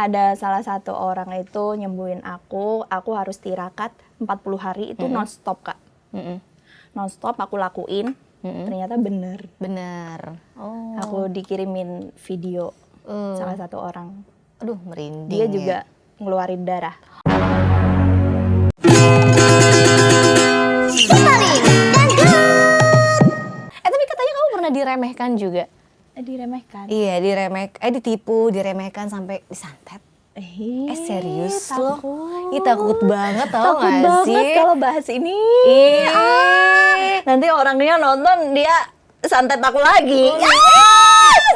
ada salah satu orang itu nyembuhin aku harus tirakat 40 hari itu non-stop, Kak. Non-stop aku lakuin, ternyata bener. Oh. Aku dikirimin video salah satu orang. Aduh, merinding. Dia juga ngeluarin darah. Tapi katanya kamu pernah diremehkan juga. Diremehkan. Iya, ditipu, diremehkan sampai disantet. Serius lo? Ih, takut banget tau Takut gak banget sih? kalau bahas ini. Nanti orangnya nonton dia santet aku lagi.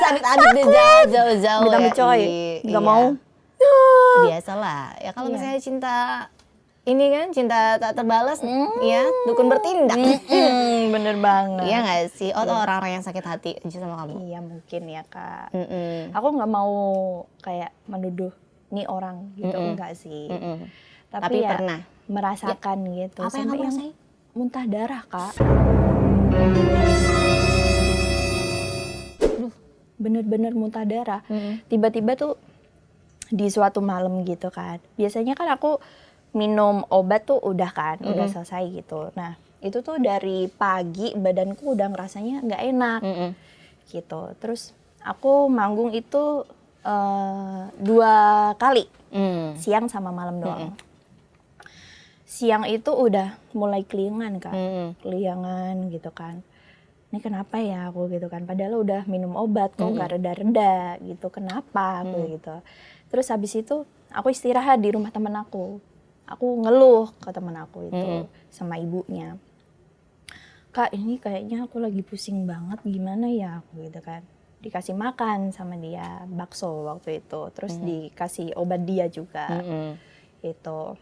Amit-amit deh jauh-jauh Amit-amit ya. coy, nggak mau. Biasalah. Ya kalau misalnya cinta ini kan cinta tak terbalas, ya dukun bertindak. Bener banget. Iya nggak sih? Orang-orang yang sakit hati aja sama kamu. Iya mungkin ya, Kak. Aku nggak mau kayak menuduh nih orang gitu, enggak sih. Tapi ya, pernah merasakan gitu. Apa yang sampai kamu rasain? Muntah darah, Kak. Bener-bener muntah darah. Tiba-tiba tuh di suatu malam gitu kan. Biasanya kan aku minum obat tuh udah kan, udah selesai gitu. Nah, itu tuh dari pagi badanku udah ngerasanya nggak enak gitu. Terus aku manggung itu 2 kali, siang sama malam doang. Siang itu udah mulai keliangan, Kak, keliangan gitu kan. Ini kenapa ya aku gitu kan, padahal udah minum obat kok nggak reda-reda gitu, kenapa aku gitu. Terus habis itu aku istirahat di rumah temen aku ngeluh ke temen aku itu sama ibunya, Kak ini kayaknya aku lagi pusing banget, gimana ya aku gitu kan. Dikasih makan sama dia bakso waktu itu, terus dikasih obat dia juga gitu.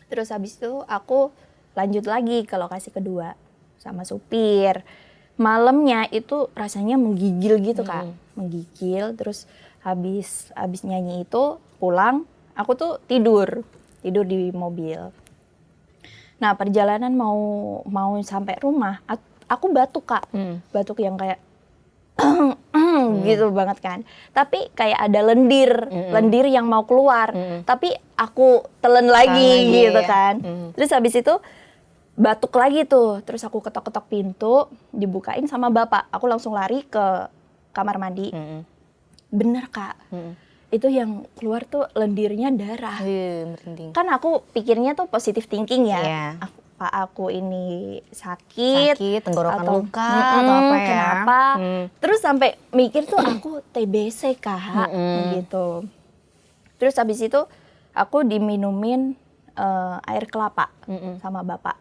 Terus habis itu aku lanjut lagi ke lokasi kedua sama supir. Malamnya itu rasanya menggigil gitu, Kak, menggigil. Terus habis nyanyi itu pulang, aku tuh tidur di mobil. Nah perjalanan mau sampai rumah, aku batuk, Kak, batuk yang kayak gitu banget kan. Tapi kayak ada lendir yang mau keluar, tapi aku telan lagi gitu kan. Terus habis itu batuk lagi tuh, terus aku ketok-ketok pintu, dibukain sama bapak. Aku langsung lari ke kamar mandi. Bener, Kak. Itu yang keluar tuh lendirnya darah. Merinding. Kan aku pikirnya tuh positive thinking ya. Iya. Apa aku ini sakit tenggorokan atau luka atau apa ya? Kenapa? Terus sampai mikir tuh aku TBC, Kak, gitu. Terus habis itu aku diminumin air kelapa sama bapak.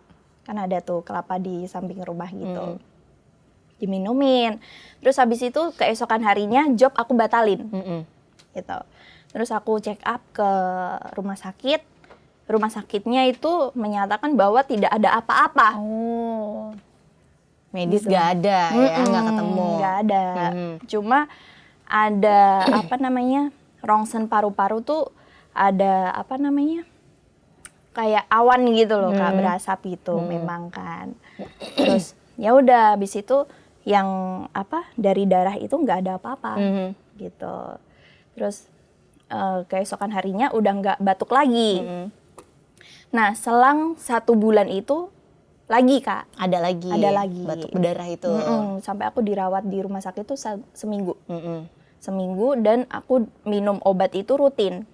Kan ada tuh kelapa di samping rumah gitu. Diminumin. Terus habis itu keesokan harinya job aku batalin. Gitu. Terus aku check up ke rumah sakit. Rumah sakitnya itu menyatakan bahwa tidak ada apa-apa. Medis Gitu. gak ada ya, gak ketemu. Gak ada. Cuma ada apa namanya, rongsen paru-paru tuh ada apa namanya, kayak awan gitu loh, Kak, berasap gitu memang kan. Terus ya udah habis itu yang apa dari darah itu nggak ada apa-apa gitu. Terus keesokan harinya udah nggak batuk lagi. Nah selang 1 bulan itu lagi, Kak, ada lagi batuk berdarah itu. Sampai aku dirawat di rumah sakit itu seminggu. Seminggu dan aku minum obat itu rutin.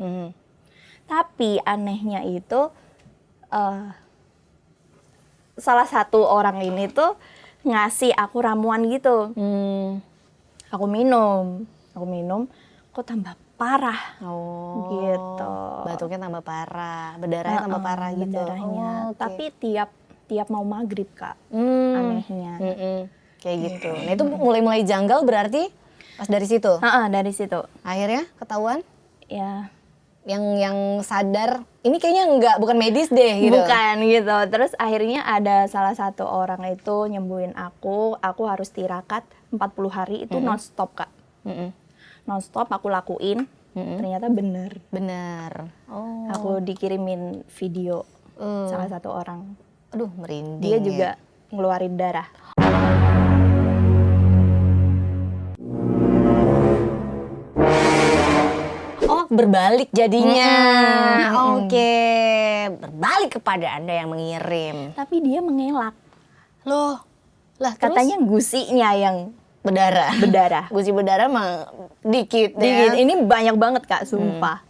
Tapi anehnya itu salah satu orang ini tuh ngasih aku ramuan gitu. Aku minum, kok tambah parah. Gitu. Batuknya tambah parah, berdarahnya tambah parah gitu. Berdarahnya. Tapi tiap mau maghrib, Kak, anehnya. Kayak gitu. Nah itu mulai janggal berarti pas dari situ? Dari situ. Akhirnya ketahuan? Ya. Yang sadar, ini kayaknya bukan medis deh gitu. Bukan gitu. Terus akhirnya ada salah satu orang itu nyembuhin aku harus tirakat 40 hari itu non-stop, Kak. Non-stop aku lakuin, ternyata bener. Aku dikirimin video salah satu orang. Aduh, merinding. Dia juga ngeluarin darah. berbalik jadinya. Oke, berbalik kepada Anda yang mengirim. Tapi dia mengelak. Loh, lah terus? Katanya gusinya yang berdarah. Gusi berdarah mah dikit ya. dikit. Ini banyak banget Kak, sumpah.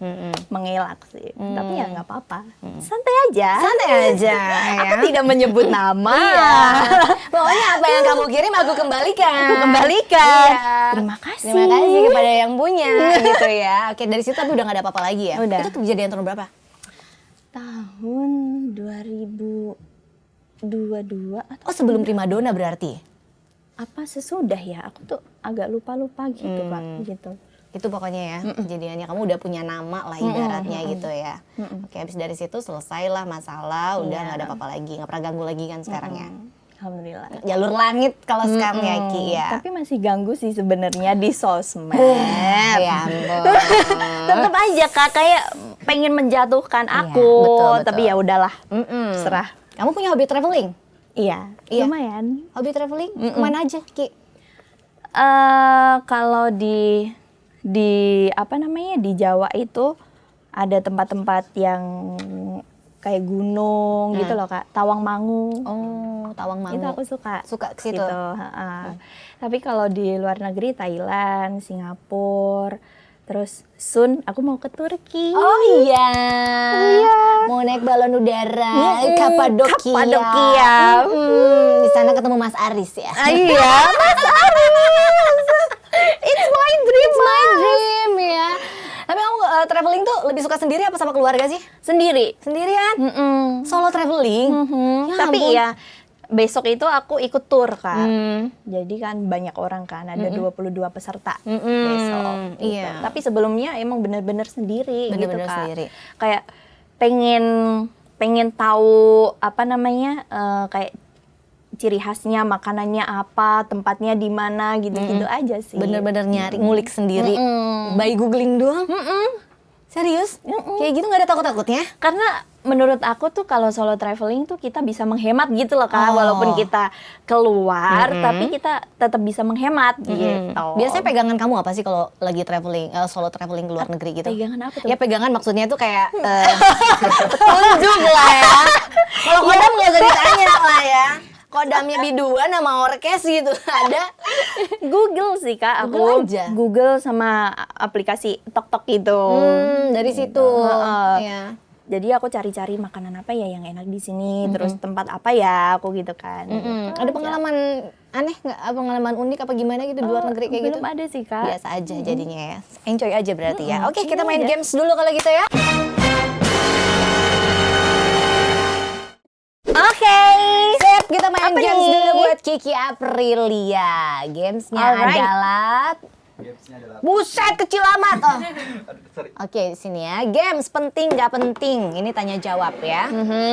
Mengelak sih. Tapi ya nggak apa-apa. Santai aja. Santai aja. Aku tidak menyebut nama. Iya. Pokoknya apa yang kamu kirim aku kembalikan. Iya. Terima kasih. Terima kasih kepada yang punya gitu ya. Oke, dari situ tapi udah gak ada apa-apa lagi ya? Udah. Itu kejadian tahun berapa? Tahun 2022 atau Oh, sebelum primadona berarti? apa sesudah ya? Aku tuh agak lupa-lupa gitu Kak, gitu. Itu pokoknya ya, kejadiannya kamu udah punya nama lah ibaratnya gitu ya. Oke, habis dari situ selesailah masalah, udah Iya. gak ada apa-apa lagi, gak pernah ganggu lagi kan sekarang ya. Alhamdulillah. Jalur langit kalau sekarang ya Ki ya. Tapi masih ganggu sih sebenarnya di sosmed. Ya ampun. Tetap aja Kak, kayak pengen menjatuhkan aku. betul. Tapi ya udahlah, serah. Kamu punya hobi traveling? Iya, Iya. lumayan. Hobi traveling? Kemana aja Ki? Kalau di apa namanya, di Jawa itu ada tempat-tempat yang kayak gunung gitu loh Kak, Tawangmangu. Oh, Tawangmangu. Itu aku suka. Suka ke situ. Gitu, Tapi kalau di luar negeri, Thailand, Singapura, terus soon aku mau ke Turki. Oh iya. Mau naik balon udara, Kapadokia. Kapadokia. Di sana ketemu Mas Aris ya. Iya, Mas Aris. It's my dream. It's my dream ya. Tapi kamu traveling tuh lebih suka sendiri apa sama keluarga sih? Sendiri. Sendirian? Solo traveling? Ya Tapi ampun. ya besok itu aku ikut tour Kak. Jadi kan banyak orang kan, ada 22 peserta besok. Gitu. Iya. Tapi sebelumnya emang bener-bener sendiri gitu Bener-bener Kak. sendiri. Kayak pengen tahu apa namanya, kayak ciri khasnya, makanannya apa, tempatnya di mana, gitu-gitu aja sih. Bener-bener nyari, ngulik sendiri. By googling doang? Serius? Kayak gitu gak ada takut-takutnya? Karena menurut aku tuh kalau solo traveling tuh kita bisa menghemat gitu loh Kak. Walaupun kita keluar, tapi kita tetap bisa menghemat gitu. Biasanya pegangan kamu apa sih kalau lagi traveling, solo traveling ke luar negeri gitu? Pegangan apa tuh? Ya pegangan maksudnya tuh kayak petunjuk lah ya. Kalau kodam nggak usah ditanya lah ya. Kodamnya biduan sama orkes gitu ada. Google sih Kak, aku Google aja? Google sama aplikasi TokTok gitu. Dari situ. Iya. Jadi aku cari-cari makanan apa ya yang enak di sini, terus tempat apa ya aku gitu kan. Ada pengalaman aneh nggak? Pengalaman unik apa gimana gitu di luar negeri kayak gitu? Belum ada sih Kak. Biasa aja jadinya ya. Enjoy aja berarti ya. Oke, kita Iya main aja. games dulu kalau gitu ya. Oke. Sip, kita main Apa games nih? dulu buat Kiki Aprilia. Gamesnya Alright. adalah buset kecil amat. Oh. Oke, di sini ya. Games penting nggak penting. Ini tanya jawab ya.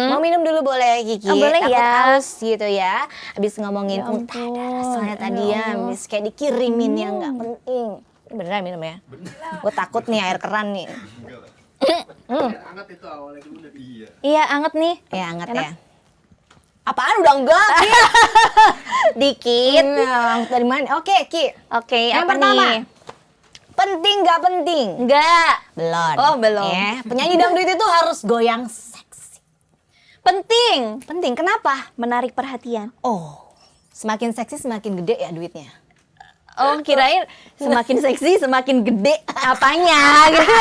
Mau minum dulu boleh Kiki? Oh, boleh Takut ya. haus gitu ya. Habis ngomongin Ya muntah ampun, darah soalnya ya tadi ya. Allah. Habis kayak dikirimin yang nggak penting. Ini beneran minum ya? Gue takut nih air keran nih. Anget itu awalnya dulu udah iya. Iya, anget nih. Ya anget Enak. ya. Apaan udah enggak Ki? Dikit. Dari mana? Oke Ki. Oke, Yang apa pertama. nih? Penting nggak penting? Enggak. Belum. Oh, belum. Ya, penyanyi dangdut itu harus goyang seksi. Penting. Penting, kenapa? Menarik perhatian. Oh, semakin seksi semakin gede ya duitnya. Oh, kirain semakin seksi semakin gede apanya gitu.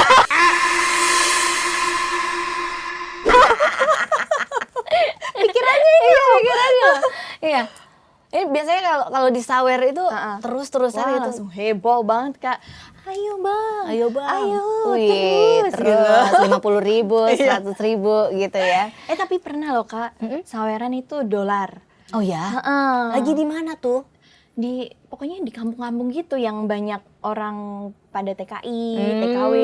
Pikirannya. Iya. Ini biasanya kalau di sawer itu terus-terusan Wah, gitu. langsung heboh banget Kak. Ayo bang, Ayo bang. ayo Wih, terus. terus 50.000, 100.000 gitu ya. Tapi pernah loh Kak, saweran itu dolar. Oh ya? Heeh. Lagi di mana tuh? Pokoknya di kampung-kampung gitu yang banyak orang pada TKI, TKW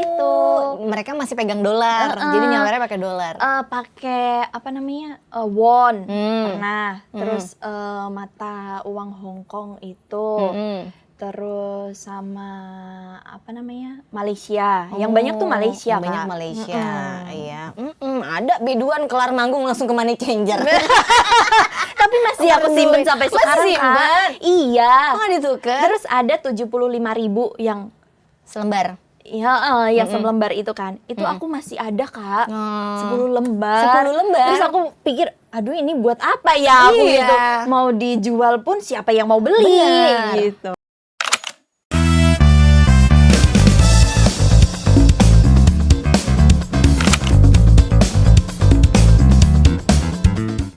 gitu. Mereka masih pegang dolar, jadi nyawernya pakai dolar. Pakai apa namanya, won pernah, terus mata uang Hong Kong itu, terus sama apa namanya Malaysia, yang banyak tuh Malaysia Yang banyak Kak. Malaysia, iya. Ada biduan kelar manggung langsung ke money changer. Tapi masih aku simpen sampai Masih sekarang simpen? Kak. Iya. Oh, ditukar? Terus ada 75.000 yang Selembar. Ya, yang selembar itu kan. Itu aku masih ada, Kak. 10 lembar. 10 lembar. Terus aku pikir, aduh ini buat apa ya aku Iya. gitu. Mau dijual pun siapa yang mau beli Bener. gitu.